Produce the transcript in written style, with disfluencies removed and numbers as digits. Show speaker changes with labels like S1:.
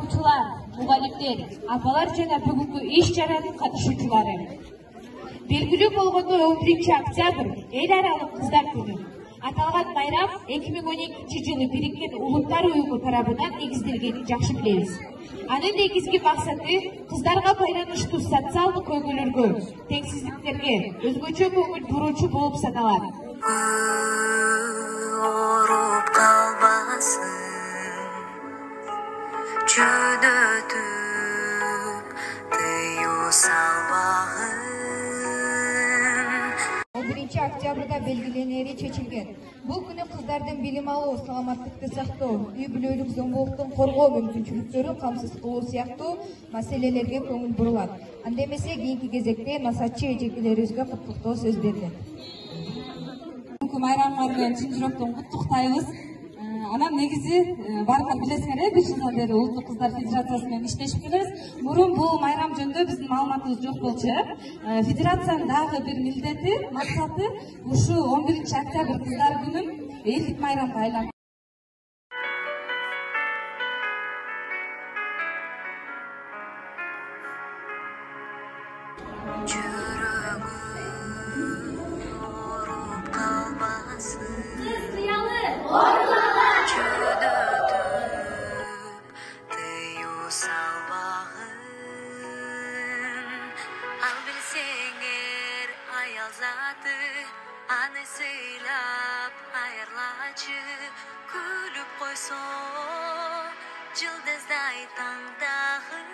S1: окуучулар, мугалимдер, апалар жана бүгүнкү иш чаранын катышуучулары. Белгилүү болгондой 11-октябрь эл аралык кыздар күнү. Аталган майрам 2012 жылы Бириккен Улуттар уюму тарабынан негизделгенин жакшы билебиз. Анын негизги максаты кыздарга байланыштуу социалдык көйгөйлөргө, теңсиздиктерге өзгөчө көңүл буруучу болуп саналат.
S2: Ооруп калбасын, жөнөтүп тыюу салбагын.
S3: 11-октябрда белгиленери чечилген. Бул күнү кыздардын билим алуу, саламаттыкты сактоо, үй бүлөлүк зомбулуктун коргоо мүмкүнчүлүктөрүн камсыз кылуу сыяктуу маселелерге көңүл бурулат. Анда эмесе кийинки кезекте насатчы эжекелерибизге куттуктоо сөз берилет.
S4: Бүгүнкү майрамыңар менен чын жүрөктөн куттуктайбыз. Анан негизи баардыгы билесиңер, 5 жылдан бери Улуттук кыздар федерациясы менен иштешип келебиз. Мурун бул майрам жөнүндө биздин маалыматыбыз жок болчу. Федерациянын дагы бир милдети, максаты ушу 11-октябрь кыздар күнүн элдик майрамга айлантыруу.
S2: Аны сыйлап аярлачы, күлүп койсо жылдыздай таңдагы.